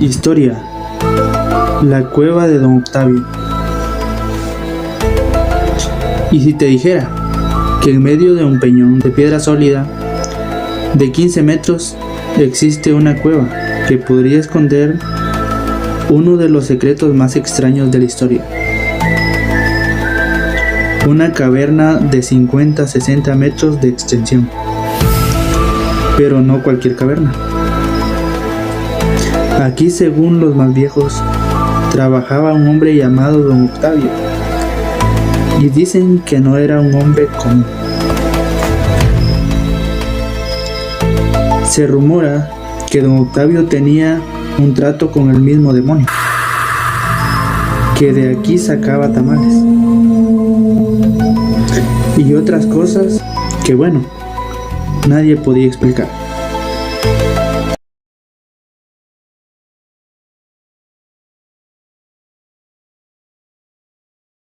Historia. La cueva de Don Octavio. ¿Y si te dijera que en medio de un peñón de piedra sólida de 15 metros existe una cueva que podría esconder uno de los secretos más extraños de la historia? Una caverna de 50-60 metros de extensión. Pero no cualquier caverna. Aquí, según los más viejos, trabajaba un hombre llamado Don Octavio. Y dicen que no era un hombre común. Se rumora que Don Octavio tenía un trato con el mismo demonio, que de aquí sacaba tamales y otras cosas que, bueno, nadie podía explicar.